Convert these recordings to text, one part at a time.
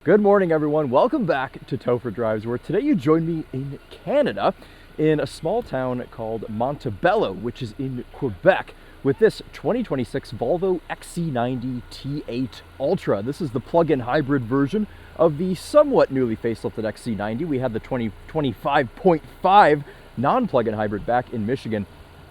Good morning, everyone. Welcome back to Topher Drives, where today you join me in Canada in a small town called Montebello, which is in Quebec, with this 2026 Volvo XC90 T8 Ultra. This is the plug-in hybrid version of the somewhat newly facelifted XC90. We had the 2025.5 non-plug-in hybrid back in Michigan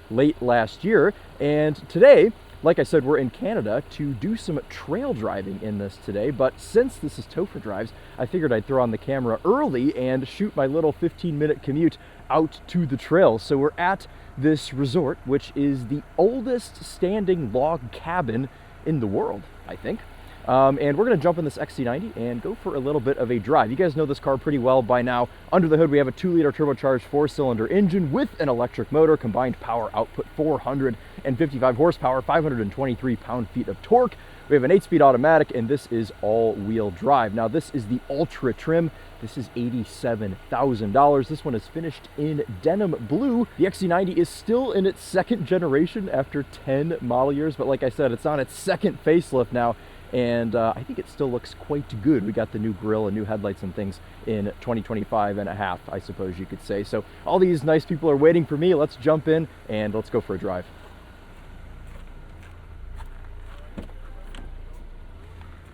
late last year, and today, like I said, we're in Canada to do some trail driving in this today, but since this is Topher Drives, I figured I'd throw on the camera early and shoot my little 15-minute commute out to the trails. So we're at this resort, which is the oldest standing log cabin in the world, I think. And we're gonna jump in this XC90 and go for a little bit of a drive. You guys know this car pretty well by now. Under the hood, we have a 2-liter turbocharged 4-cylinder engine with an electric motor, combined power output 455 horsepower, 523 pound-feet of torque. We have an 8-speed automatic, and this is all-wheel drive. Now, this is the Ultra trim. This is $87,000. This one is finished in Denim Blue. The XC90 is still in its second generation after 10 model years, but like I said, it's on its second facelift now. And I think it still looks quite good. We got the new grille and new headlights and things in 2025 and a half, I suppose you could say. So all these nice people are waiting for me. Let's jump in and let's go for a drive.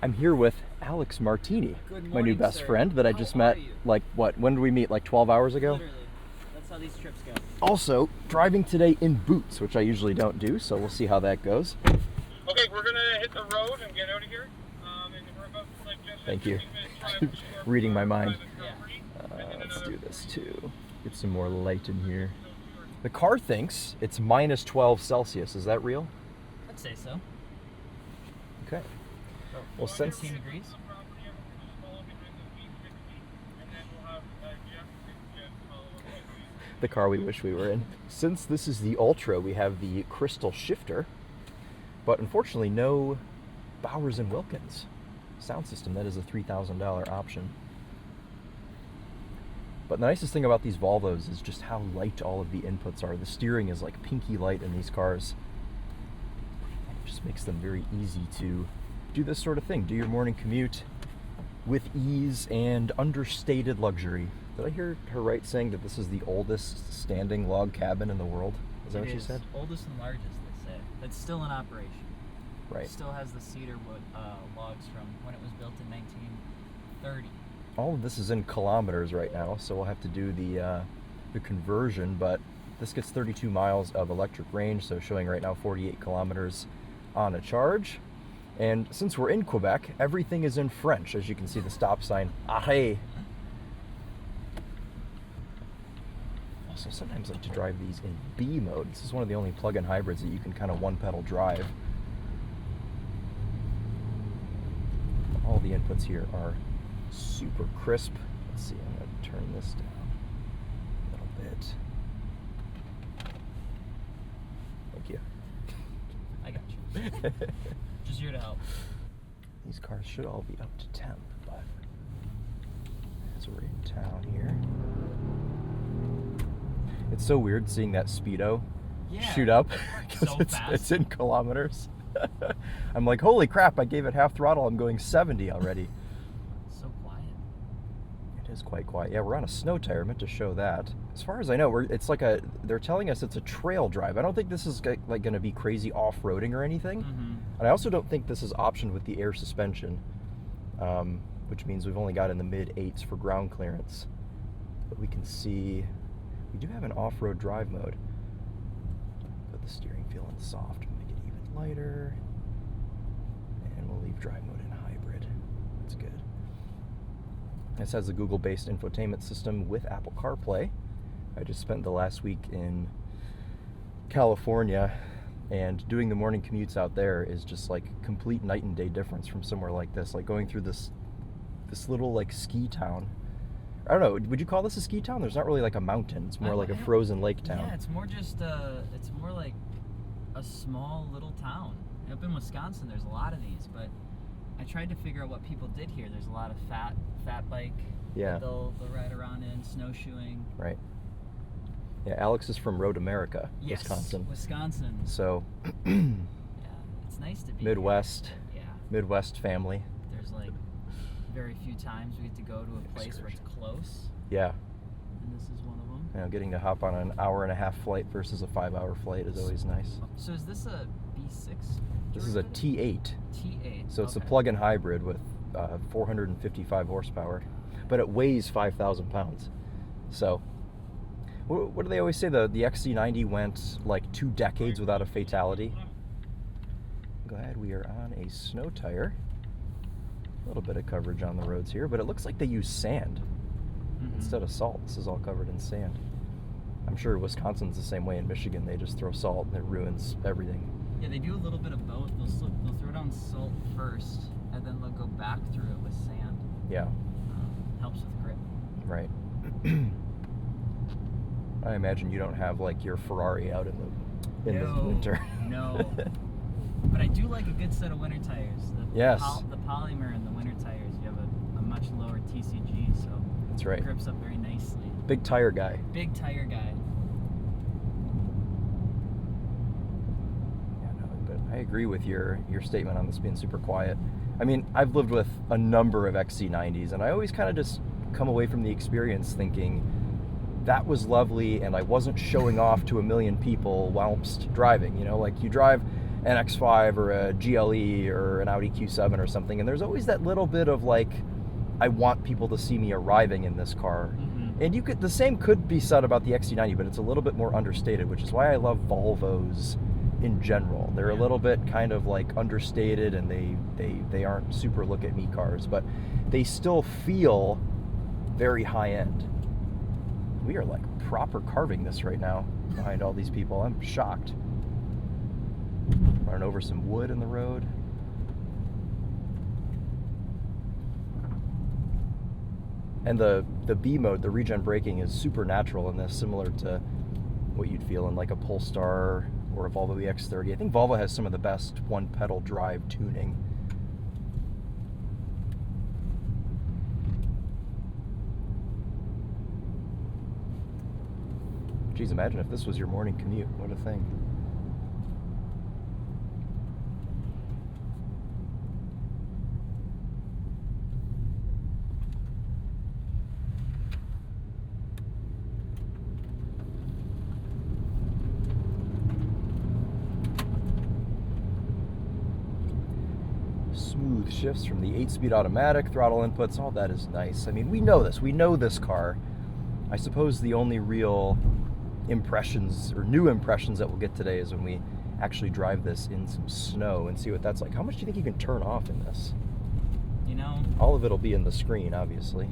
I'm here with Alex Martini, my new best friend that I just met. Like, what, when did we meet? Like 12 hours ago? Literally. That's how these trips go. Also, driving today in boots, which I usually don't do, so we'll see how that goes. Okay, we're gonna hit the road and get out of here. And we're about to just Thank you. Reading my mind. Let's do this too. Get some more light in here. The car thinks it's minus 12 Celsius. Is that real? I'd say so. Okay. So, Well, since 15 degrees. the car we wish we were in. Since this is the Ultra, we have the crystal shifter, but unfortunately no Bowers & Wilkins sound system. That is a $3,000 option. But the nicest thing about these Volvos is just how light all of the inputs are. The steering is like pinky light in these cars. It just makes them very easy to do this sort of thing. Do your morning commute with ease and understated luxury. Did I hear her right saying that this is the oldest standing log cabin in the world? Is that what she said? Oldest and largest, they say. It's still in operation. Right. It still has the cedar wood logs from when it was built in 1930. All of this is in kilometers right now, so we'll have to do the conversion, but this gets 32 miles of electric range, so showing right now 48 kilometers on a charge. And since we're in Quebec, everything is in French. As you can see, the stop sign, arrêt. Also, sometimes I like to drive these in B mode. This is one of the only plug-in hybrids that you can kind of one-pedal drive. All the inputs here are super crisp. Let's see, I'm going to turn this down a little bit. Thank you. I got you. Just here to help. These cars should all be up to temp, but as we're in town here, it's so weird seeing that speedo shoot up because So it's fast. in kilometers. I'm like, holy crap, I gave it half throttle. I'm going 70 already. So quiet. It is quite quiet. Yeah, we're on a snow tire. I meant to show that. As far as I know, it's like they're telling us it's a trail drive. I don't think this is like going to be crazy off-roading or anything. Mm-hmm. And I also don't think this is optioned with the air suspension, which means we've only got in the mid-8s for ground clearance. But we can see we do have an off-road drive mode. Put the steering feel in soft, make it even lighter. And we'll leave drive mode in hybrid. That's good. This has a Google-based infotainment system with Apple CarPlay. I just spent the last week in California, and doing the morning commutes out there is just like complete night and day difference from somewhere like this. Like going through this little like ski town. I don't know, would you call this a ski town? There's not really like a mountain. It's more like a frozen lake town. Yeah, it's more just it's more like a small little town. Up in Wisconsin, there's a lot of these, but I tried to figure out what people did here. There's a lot of fat bike. Yeah. That they'll ride around in, snowshoeing. Right. Yeah, Alex is from Road America, Yes, Wisconsin. So, Yeah, it's nice to be Midwest. Here. Yeah. Midwest family. There's like very few times we get to go to a place where it's close, Yeah. and this is one of them. You know, getting to hop on an 1.5-hour flight versus a 5-hour flight is always nice. So is this a B6? This is a T8. T8. So it's a okay. plug-in hybrid with 455 horsepower, but it weighs 5,000 pounds. So, what do they always say? The XC90 went like 2 decades without a fatality. Go ahead, we are on a snow tire. A little bit of coverage on the roads here, but it looks like they use sand instead of salt. This is all covered in sand. I'm sure Wisconsin's the same way. In Michigan, they just throw salt and it ruins everything. Yeah, they do a little bit of both. They'll throw down salt first, and then they'll go back through it with sand. Yeah. Helps with grip. Right. I imagine you don't have like your Ferrari out in the winter. No. But I do like a good set of winter tires. Yes. The polymer in the winter tires, you have a much lower TCG, so That's right. it grips up very nicely. Big tire guy. Big tire guy. Yeah, no, but I agree with your statement on this being super quiet. I mean, I've lived with a number of XC90s, and I always kind of just come away from the experience thinking that was lovely, and I wasn't showing off to a million people whilst driving. You know, like you drive an X5 or a GLE or an Audi Q7 or something, and there's always that little bit of like, I want people to see me arriving in this car. And the same could be said about the XC90, but it's a little bit more understated, which is why I love Volvos in general. They're a little bit kind of like understated, and they aren't super look at me cars, but they still feel very high end. We are like proper carving this right now behind all these people. I'm shocked. Running over some wood in the road. And the B mode, the regen braking, is super natural in this, similar to what you'd feel in like a Polestar or a Volvo EX30. I think Volvo has some of the best one-pedal drive tuning. Geez, imagine if this was your morning commute. What a thing. Smooth shifts from the 8-speed automatic, throttle inputs, all that is nice. I mean, we know this. We know this car. I suppose the only real impressions or new impressions that we'll get today is when we actually drive this in some snow and see what that's like. How much do you think you can turn off in this? You know, all of it'll be in the screen, obviously.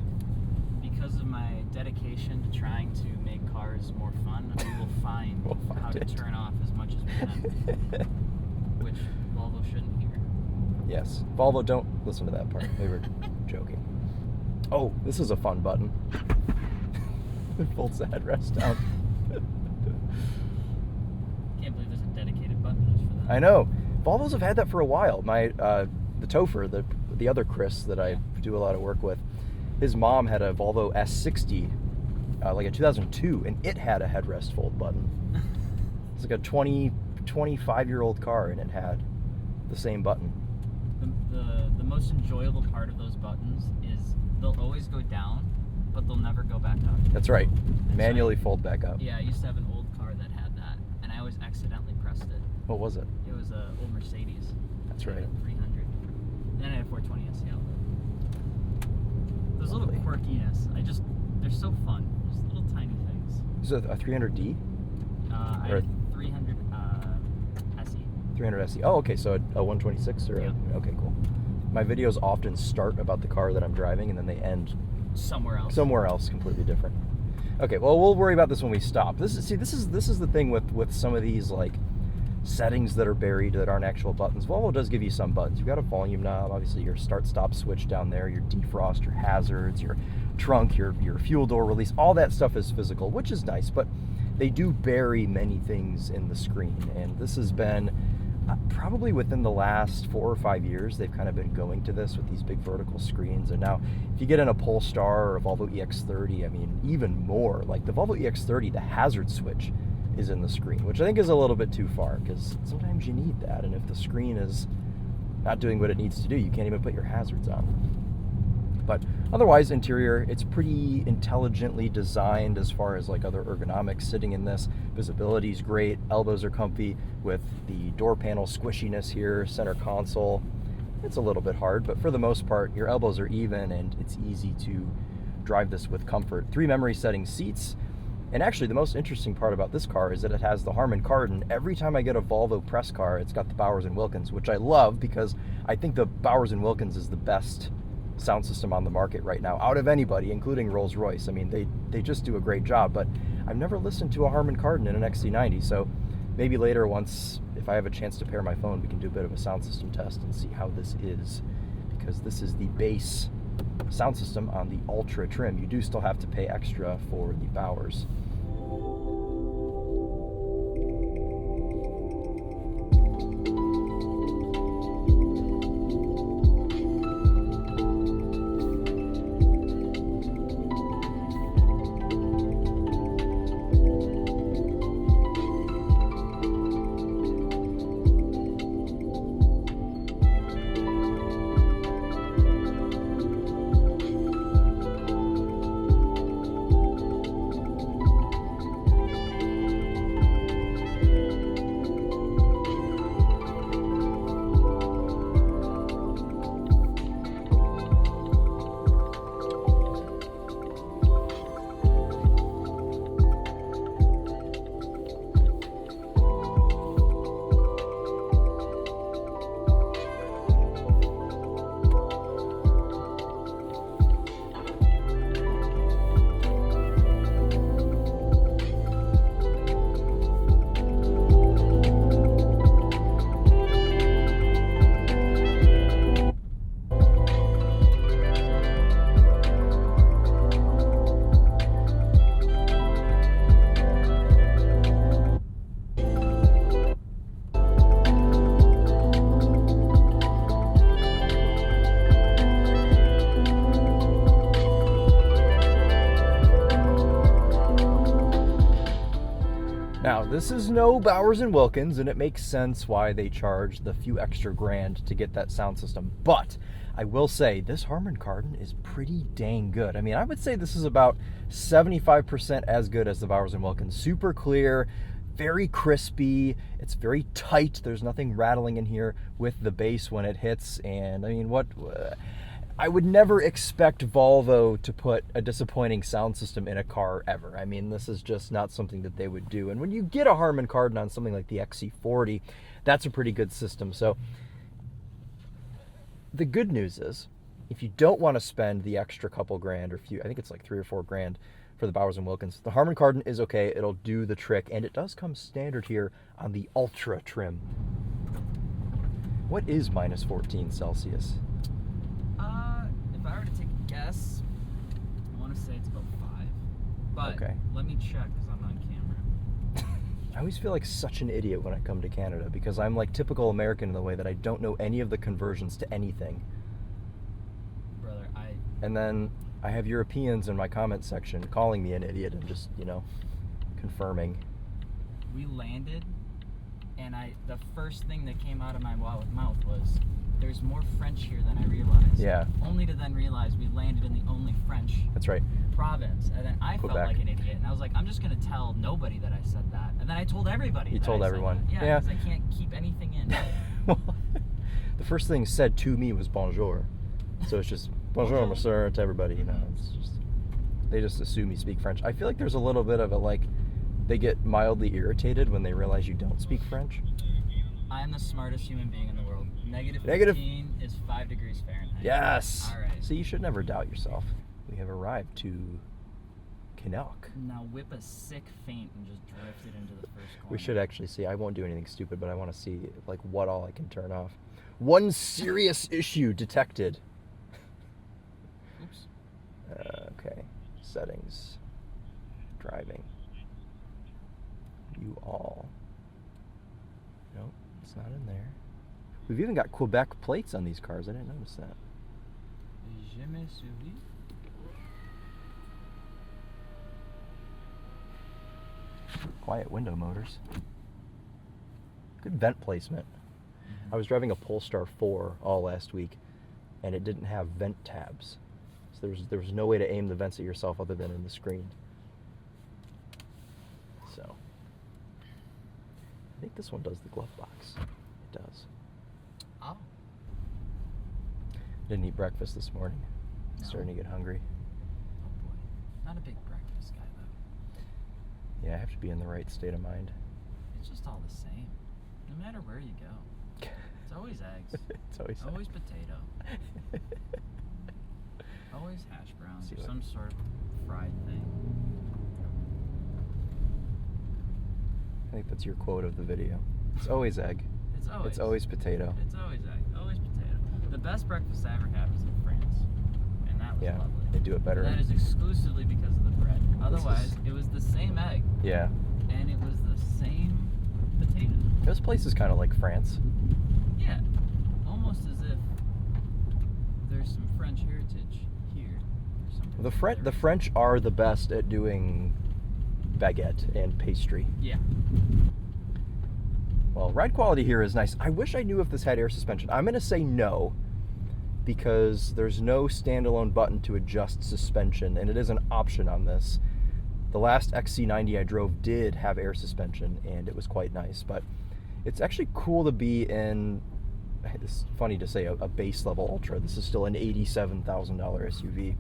Because of my dedication to trying to make cars more fun, we will find how to turn off as much as we can, which Volvo shouldn't hear. Yes, Volvo, don't listen to that part. They were joking. Oh, this is a fun button. It folds the headrest down. Can't believe there's a dedicated button just for that. I know. Volvos have had that for a while. My the Topher, the other Chris that I do a lot of work with, his mom had a Volvo S60, like a 2002, and it had a headrest fold button. It's like a 25-year-old car, and it had the same button. The most enjoyable part of those buttons is they'll always go down, but they'll never go back up. That's right. Manually fold back up. Yeah, I used to have an old car that had that, and I always accidentally pressed it. What was it? It was an old Mercedes. That's right. 300. Then I had a 420 SEL. Those little quirkiness, they're so fun. Just little tiny things. Is it a 300D? I had 300 SE. 300 SE. Oh, okay, so a 126 or okay, cool. My videos often start about the car that I'm driving, and then they end somewhere else completely different. Okay, well, we'll worry about this when we stop. This is the thing with some of these like settings that are buried that aren't actual buttons. Volvo does give you some buttons. You've got a volume knob, obviously your start-stop switch down there, your defrost, your hazards, your trunk, your fuel door release. All that stuff is physical, which is nice, but they do bury many things in the screen, and this has been probably within the last 4 or 5 years, they've kind of been going to this with these big vertical screens. And now if you get in a Polestar or a Volvo EX30, I mean, even more. Like the Volvo EX30, the hazard switch is in the screen, which I think is a little bit too far, because sometimes you need that. And if the screen is not doing what it needs to do, you can't even put your hazards on. But otherwise, interior, it's pretty intelligently designed as far as like other ergonomics sitting in this. Visibility's great, elbows are comfy with the door panel squishiness here, center console. It's a little bit hard, but for the most part, your elbows are even and it's easy to drive this with comfort. 3 memory setting seats. And actually, the most interesting part about this car is that it has the Harman Kardon. Every time I get a Volvo press car, it's got the Bowers & Wilkins, which I love because I think the Bowers & Wilkins is the best sound system on the market right now, out of anybody, including Rolls-Royce. I mean, they just do a great job, but I've never listened to a Harman Kardon in an XC90, so maybe later, once, if I have a chance to pair my phone, we can do a bit of a sound system test and see how this is, because this is the base sound system on the Ultra trim. You do still have to pay extra for the Bowers. Now, this is no Bowers & Wilkins, and it makes sense why they charge the few extra grand to get that sound system. But I will say, this Harman Kardon is pretty dang good. I mean, I would say this is about 75% as good as the Bowers & Wilkins. Super clear, very crispy, it's very tight. There's nothing rattling in here with the bass when it hits. And I mean, I would never expect Volvo to put a disappointing sound system in a car ever. I mean, this is just not something that they would do. And when you get a Harman Kardon on something like the XC40, that's a pretty good system. So the good news is, if you don't want to spend the extra couple grand, or I think it's like 3 or 4 grand for the Bowers & Wilkins, the Harman Kardon is okay. It'll do the trick, and it does come standard here on the Ultra trim. What is minus 14 Celsius? If I were to take a guess, I want to say it's about 5. But okay, let me check because I'm on camera. I always feel like such an idiot when I come to Canada because I'm like typical American in the way that I don't know any of the conversions to anything. Brother, And then I have Europeans in my comment section calling me an idiot and just, confirming. We landed, and the first thing that came out of my mouth was, there's more French here than I realized. Yeah. Only to then realize we landed in the only French That's right. province. And then I Quebec. felt like an idiot. And I was like, I'm just going to tell nobody that I said that. And then I told everybody. You that told I said everyone. that. Yeah. Because I can't keep anything in. Well, the first thing said to me was bonjour. So it's just bonjour, monsieur, to everybody, It's just, they just assume you speak French. I feel like there's a little bit of it, they get mildly irritated when they realize you don't speak French. I am the smartest human being in the world. Negative 15 is 5 degrees Fahrenheit. Yes. All right. So you should never doubt yourself. We have arrived to Canuck. Now whip a sick feint and just drift it into the first corner. We should actually see. I won't do anything stupid, but I want to see what all I can turn off. One serious issue detected. Oops. Okay. Settings. Driving. You all. Nope, it's not in there. We've even got Quebec plates on these cars. I didn't notice that. Je me souviens. Quiet window motors. Good vent placement. I was driving a Polestar 4 all last week, and it didn't have vent tabs. There's no way to aim the vents at yourself other than in the screen. So I think this one does the glove box. It does. Oh. Didn't eat breakfast this morning. No. Starting to get hungry. Oh boy. Not a big breakfast guy though. Yeah, I have to be in the right state of mind. It's just all the same. No matter where you go. It's always eggs. It's always Always potato. Always hash browns See or what- some sort of fried thing. I think that's your quote of the video. It's always egg. It's always. It's always potato. It's always egg. Always potato. The best breakfast I ever had was in France, and that was Yeah, lovely. they do it better. And that is exclusively because of the bread. Otherwise, is- it was the same egg, Yeah. and it was the same potato. This place is kind of like France. Yeah, almost as if there's some French heritage here or something. The French are the best at doing baguette and pastry. Yeah. Well, ride quality here is nice. I wish I knew if this had air suspension. I'm going to say no, because there's no standalone button to adjust suspension, and it is an option on this. The last XC90 I drove did have air suspension, and it was quite nice, but it's actually cool to be in, it's funny to say, a base level Ultra. This is still an $87,000 SUV.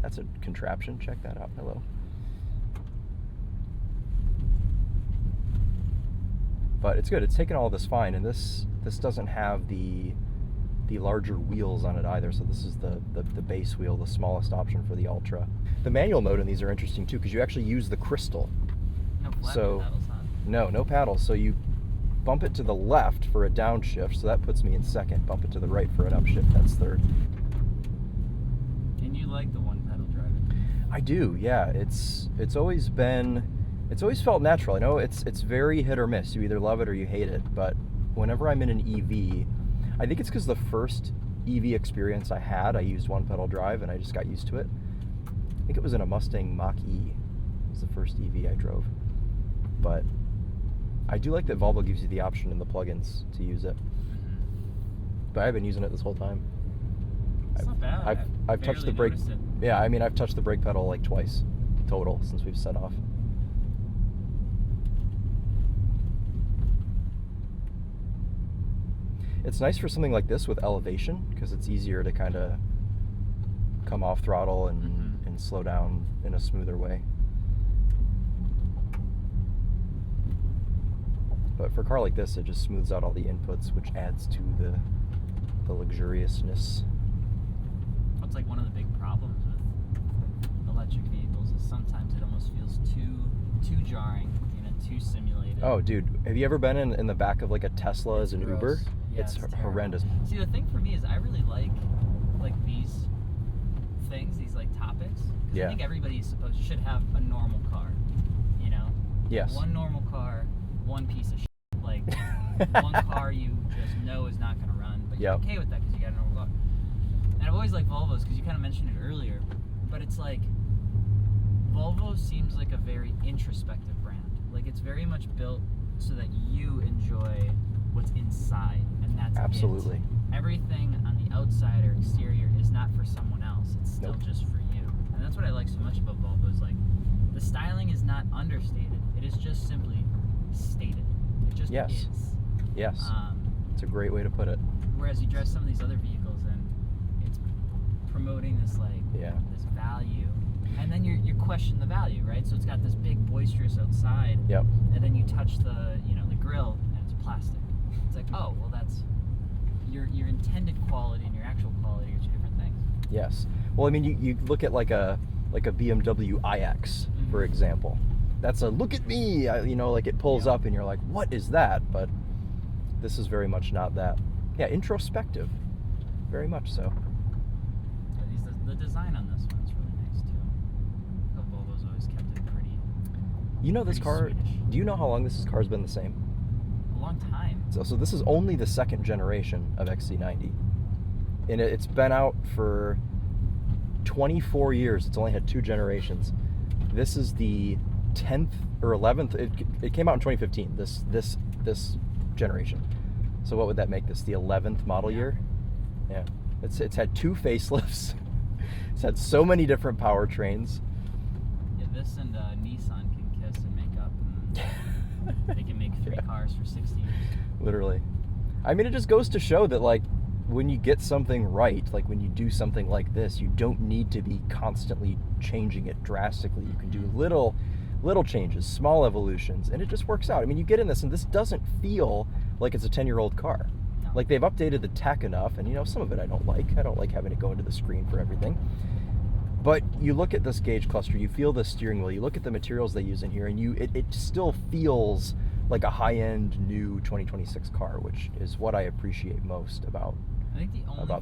That's a contraption. Check that out. Hello. But it's good. It's taken all this fine, and this doesn't have the larger wheels on it either. So this is the base wheel, the smallest option for the Ultra. The manual mode in these are interesting too, because you actually use the crystal. No flat So- pedals, huh? No paddles. So you bump it to the left for a downshift, so that puts me in second. Bump it to the right for an upshift, that's third. And you like the one pedal driving? I do, yeah. It's always felt natural. I know it's very hit or miss. You either love it or you hate it. But whenever I'm in an EV, I think it's because the first EV experience I had, I used one pedal drive and I just got used to it. I think it was in a Mustang Mach-E. It was the first EV I drove. But I do like that Volvo gives you the option in the plugins to use it. But I've been using it this whole time. It's not bad. I've touched the brake. noticed it. Yeah, I mean, I've touched the brake pedal like twice total since we've set off. It's nice for something like this with elevation, because it's easier to kind of come off throttle and slow down in a smoother way. But for a car like this, it just smooths out all the inputs, which adds to the luxuriousness. What's like one of the big problems with electric vehicles is sometimes it almost feels too jarring, too simulated. Oh, dude, have you ever been in the back of like a Tesla as an gross. Uber? Yeah, It's terrible. horrendous. See, the thing for me is I really like these things, these like topics. 'Cause Yeah. I think everybody should have a normal car, Yes. One normal car, one piece of shit. Like one car you just know is not going to run, but you're Yep. okay with that because you got a normal car. And I've always liked Volvos because you kind of mentioned it earlier, but it's like Volvo seems like a very introspective brand. Like it's very much built so that you enjoy what's inside, and that's Absolutely. it. Everything on the outside or exterior is not for someone else. It's still Nope. just for you. And that's what I like so much about Volvo is like the styling is not understated. It is just simply stated. It just Yes. is. Yes. It's a great way to put it. Whereas you drive some of these other vehicles and it's promoting this this value, and then you question the value, right? So it's got this big boisterous outside, Yep. and then you touch the the grill and it's plastic. It's like, oh well, that's your intended quality and your actual quality are two different things. Yes. Well, I mean, you look at like a BMW iX, for example. That's a look at me, like it pulls up and you're like, what is that? But this is very much not that. Yeah, introspective. Very much so. But the design on this one is really nice too. The Volvo's always kept it pretty. You know this Pretty car, Swedish. do you know how long this car's been the same? A long time. So this is only the second generation of XC90. And it's been out for 24 years. It's only had 2 generations. This is the 10th or 11th. It came out in 2015, this generation. So what would that make this? The 11th model year? Yeah. It's had 2 facelifts. It's had so many different powertrains. Yeah, this and Nissan can kiss and make up, and they can make 3 cars for 60 years. Literally. I mean, it just goes to show that, like, when you get something right, like when you do something like this, you don't need to be constantly changing it drastically. You can do little changes, small evolutions, and it just works out. I mean, you get in this, and this doesn't feel like it's a 10-year-old car. No. Like, they've updated the tech enough, and, you know, some of it I don't like. I don't like having it go into the screen for everything. But you look at this gauge cluster, you feel the steering wheel, you look at the materials they use in here, and it still feels like a high-end new 2026 car, which is what I appreciate most about I think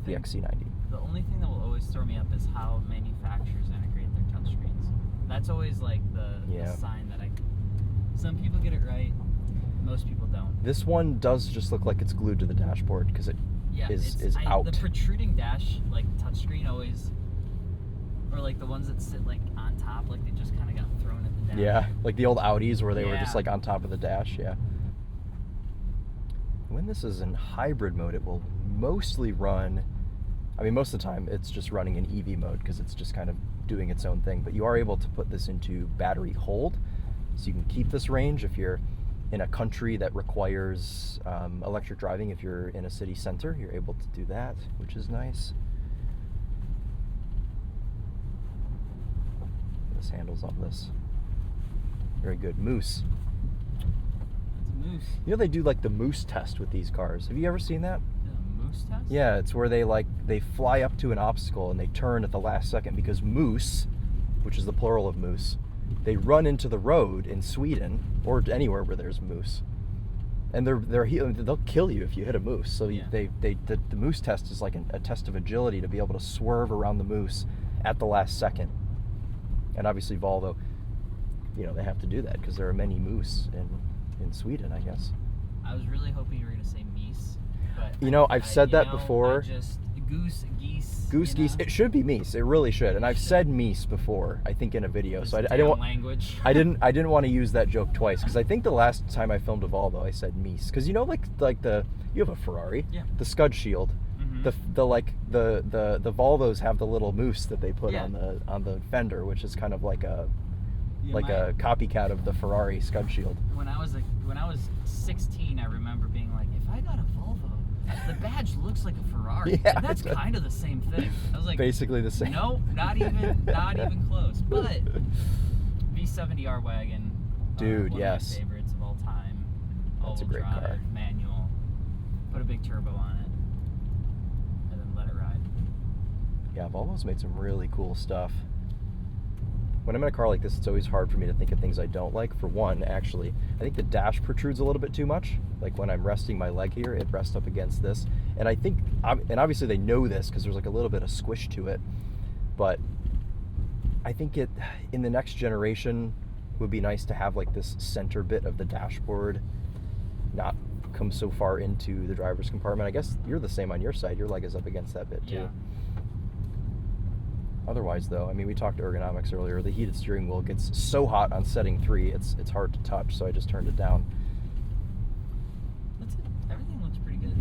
the XC90. The only thing that will always throw me up is how manufacturers integrate their touchscreens. That's always like the sign that some people get it right, most people don't. This one does just look like it's glued to the dashboard because it is out. The protruding dash, like touchscreen, always, or like the ones that sit like on top, like they just kind of got thrown at the dash. Yeah, like the old Audis where they were just like on top of the dash. Yeah. When this is in hybrid mode, it will mostly run, I mean, most of the time it's just running in EV mode because it's just kind of doing its own thing, but you are able to put this into battery hold, so you can keep this range if you're in a country that requires electric driving. If you're in a city center, you're able to do that, which is nice. This handles all this. Very good. Moose. Moose. You know, they do like the moose test with these cars. Have you ever seen that? The moose test? Yeah, it's where they fly up to an obstacle and they turn at the last second, because moose, which is the plural of moose, they run into the road in Sweden or anywhere where there's moose, and they'll kill you if you hit a moose. So the moose test is like a test of agility to be able to swerve around the moose at the last second. And obviously Volvo, you know, they have to do that because there are many moose in Sweden, I guess. I was really hoping you were going to say meese, but you know, I've said that before. Just goose, geese. Geese. It should be meese. It really should. And I've said meese before, I think, in a video. So I didn't want language. I didn't want to use that joke twice, because I think the last time I filmed a Volvo, I said meese. Because you know, like you have a Ferrari, the Scud Shield. Mm-hmm. The Volvos have the little moose that they put on the fender, which is kind of like a a copycat of the Ferrari Scud Shield. When I was 16, I remember being like, if I got a Volvo, the badge looks like a Ferrari. Yeah, and that's kind of the same thing. I was like, basically the same. No, not even close. But V70 R wagon, dude, one yes, of my favorites of all time. That's a great drive, car. Manual, put a big turbo on it, and then let it ride. Yeah, Volvo's made some really cool stuff. When I'm in a car like this, it's always hard for me to think of things I don't like. For one, actually, I think the dash protrudes a little bit too much. Like when I'm resting my leg here, it rests up against this. And I think, and obviously they know this because there's like a little bit of squish to it, but I think in the next generation, it would be nice to have like this center bit of the dashboard not come so far into the driver's compartment. I guess you're the same on your side. Your leg is up against that bit too. Yeah. Otherwise, though, I mean, we talked ergonomics earlier. The heated steering wheel gets so hot on setting 3, it's hard to touch, so I just turned it down. That's it. Everything looks pretty good.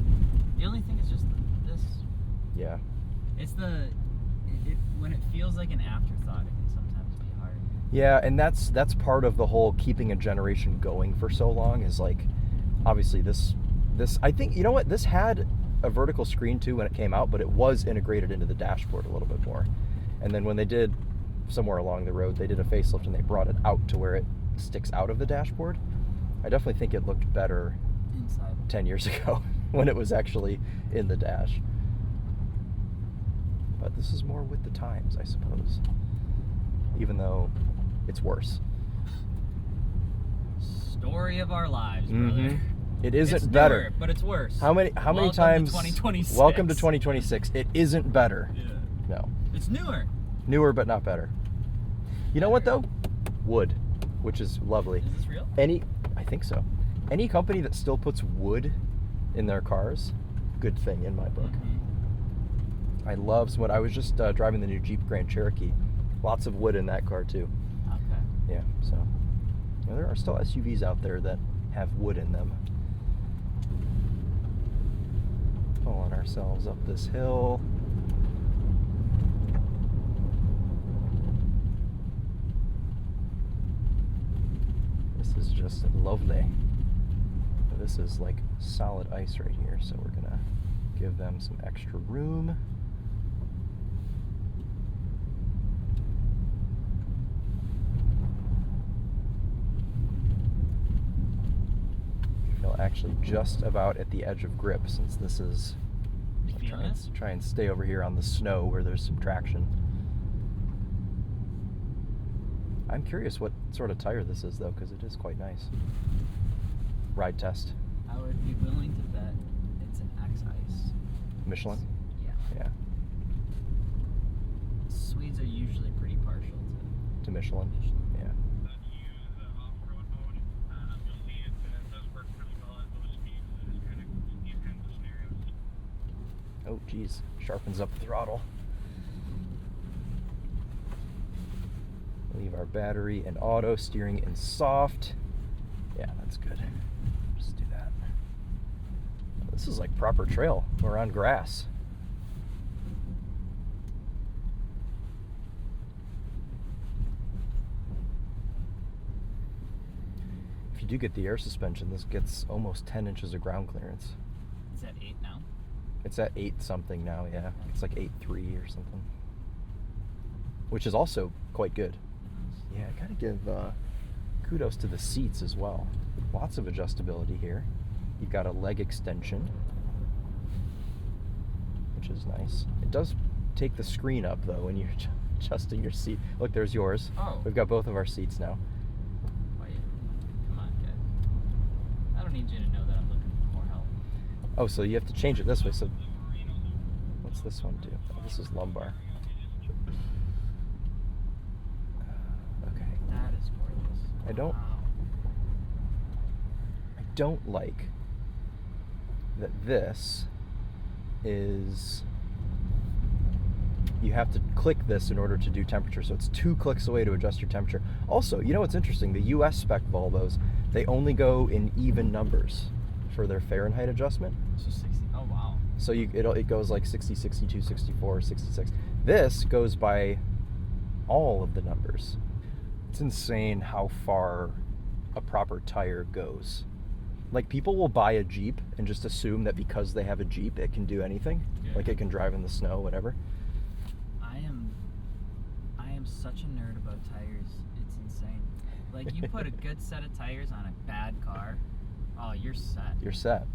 The only thing is just this. Yeah. It's when it feels like an afterthought, it can sometimes be hard. Yeah, and that's part of the whole keeping a generation going for so long, is like, obviously this I think, you know what, this had a vertical screen too when it came out, but it was integrated into the dashboard a little bit more. And then when they did, somewhere along the road, they did a facelift and they brought it out to where it sticks out of the dashboard. I definitely think it looked better inside 10 years ago when it was actually in the dash. But this is more with the times, I suppose. Even though it's worse. Story of our lives, brother. It isn't it's better. Newer, but it's worse. How many times? To 2026. Welcome to 2026. It isn't better. Yeah. No. It's newer. Newer, but not better. You know what though? Wood, which is lovely. Is this real? I think so. Any company that still puts wood in their cars, good thing in my book. Mm-hmm. I love when I was just driving the new Jeep Grand Cherokee. Lots of wood in that car too. Okay. Yeah. So there are still SUVs out there that have wood in them. Pulling ourselves up this hill. This is just lovely. This is like solid ice right here, so we're gonna give them some extra room. I feel actually just about at the edge of grip, since this is, I'll try and stay over here on the snow where there's some traction. I'm curious what sort of tire this is though, because it is quite nice. Ride test. I would be willing to bet it's an X-Ice. Michelin? Yeah. Yeah. Swedes are usually pretty partial To Michelin? to Michelin. Yeah. Use the off-road mode. You'll see it does work really well at those speeds. It's kind of these kinds of scenarios. Oh geez, sharpens up the throttle. Leave our battery in auto, steering in soft. Yeah, that's good. Just do that. This is like proper trail. We're on grass. If you do get the air suspension, this gets almost 10 inches of ground clearance. Is that 8 now? It's at 8 something now, yeah. It's like 8.3 or something. Which is also quite good. Yeah, I gotta give kudos to the seats as well. Lots of adjustability here. You've got a leg extension, which is nice. It does take the screen up though when you're adjusting your seat. Look, there's yours. Oh. We've got both of our seats now. Wait. Come on, kid. I don't need you to know that I'm looking for more help. Oh, so you have to change it this way. So what's this one do? Oh, this is lumbar. That is gorgeous. I don't Wow. like that this is, you have to click this in order to do temperature, so it's 2 clicks away to adjust your temperature. Also, you know what's interesting? The US spec Volvos, they only go in even numbers for their Fahrenheit adjustment. So 60. Oh, wow. So it goes like 60, 62, 64, 66. This goes by all of the numbers. It's insane how far a proper tire goes. Like, people will buy a Jeep and just assume that because they have a Jeep, it can do anything. Yeah. Like, it can drive in the snow, whatever. I am such a nerd about tires. It's insane. Like, you put a good set of tires on a bad car, oh, you're set. You're set.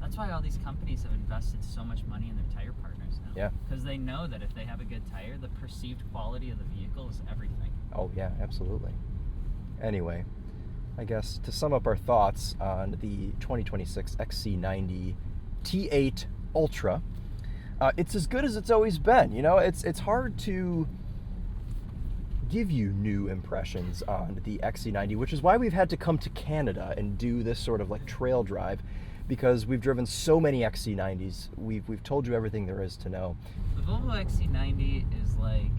That's why all these companies have invested so much money in their tire partners now. Yeah. Because they know that if they have a good tire, the perceived quality of the vehicle is everything. Oh, yeah, absolutely. Anyway, I guess to sum up our thoughts on the 2026 XC90 T8 Ultra, it's as good as it's always been. You know, it's hard to give you new impressions on the XC90, which is why we've had to come to Canada and do this sort of like trail drive, because we've driven so many XC90s. We've told you everything there is to know. The Volvo XC90 is like,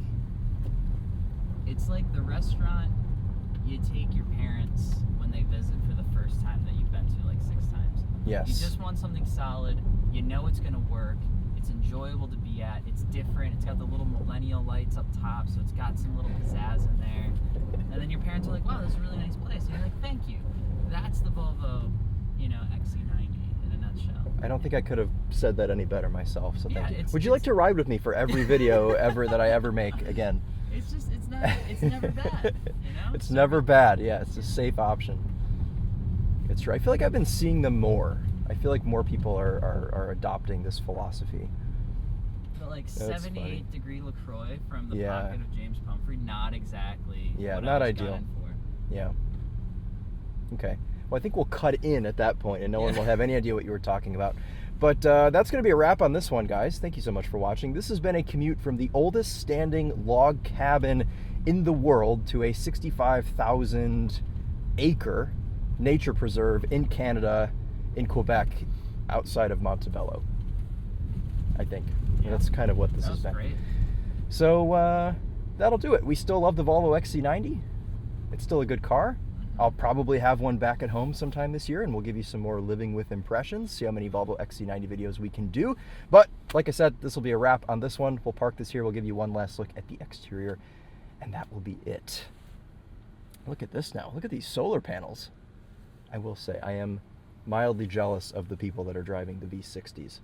it's like the restaurant you take your parents when they visit for the first time that you've been to like 6 times. Yes. You just want something solid. You know it's going to work. It's enjoyable to be at. It's different. It's got the little millennial lights up top, so it's got some little pizzazz in there. And then your parents are like, wow, this is a really nice place. And you're like, thank you. That's the Volvo, you know, XC90 in a nutshell. I don't think I could have said that any better myself, so Yeah, thank you. Would you like to ride with me for every video ever that I ever make again? It's just, it's never bad, you know? It's never bad, yeah. It's a safe option. It's true. I feel like I've been seeing them more. I feel like more people are adopting this philosophy. But like That's 78-degree LaCroix from the Yeah. pocket of James Pumphrey, not exactly Yeah, what not I was ideal. gunning for. Yeah. Okay. Well, I think we'll cut in at that point and no one will have any idea what you were talking about. But that's going to be a wrap on this one, guys. Thank you so much for watching. This has been a commute from the oldest standing log cabin in the world to a 65,000 acre nature preserve in Canada, in Quebec, outside of Montebello, I think. Yeah. That's kind of what this That has was been. great. So that'll do it. We still love the Volvo XC90. It's still a good car. I'll probably have one back at home sometime this year, and we'll give you some more living with impressions, see how many Volvo XC90 videos we can do. But like I said, this will be a wrap on this one. We'll park this here. We'll give you one last look at the exterior, and that will be it. Look at this now. Look at these solar panels. I will say, I am mildly jealous of the people that are driving the V60s,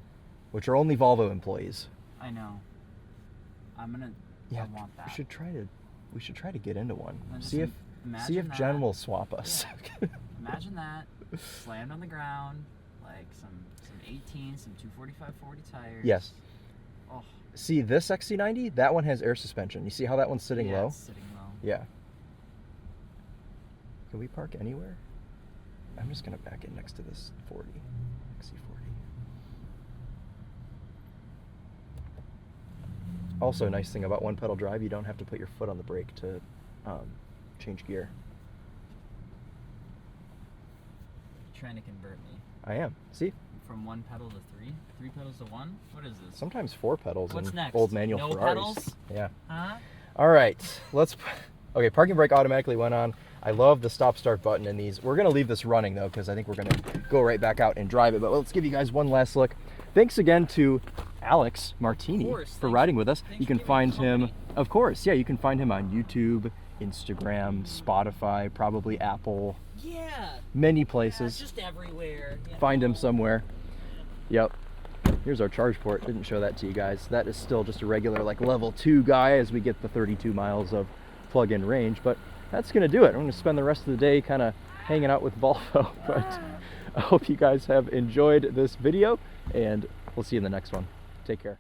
which are only Volvo employees. I know. I want that. We should try to get into one. And See if Jen will swap us. Yeah. Imagine that slammed on the ground, like some 18, some 245/40 tires. Yes. Oh. See this XC90? That one has air suspension. You see how that one's sitting low? It's sitting low. Yeah. Can we park anywhere? I'm just gonna back in next to this 40, XC40. Also, a nice thing about one pedal drive, you don't have to put your foot on the brake to change gear. Trying to convert me. I am. See? From one pedal to three pedals to one. What is this? Sometimes 4 pedals. What's in next? Old manual No Ferraris. pedals? Yeah. Huh? All right. Okay, parking brake automatically went on. I love the stop-start button in these. We're going to leave this running, though, because I think we're going to go right back out and drive it. But let's give you guys one last look. Thanks again to Alex Martini for riding with us. You can find him, of course, yeah, you can find him on YouTube, Instagram, Spotify, probably Apple. Yeah. Many places. Just everywhere. Find him somewhere. Yep. Here's our charge port. Didn't show that to you guys. That is still just a regular, like, level 2 guy as we get the 32 miles of plug-in range. But that's going to do it. I'm going to spend the rest of the day kind of hanging out with Volvo. But I hope you guys have enjoyed this video, and we'll see you in the next one. Take care.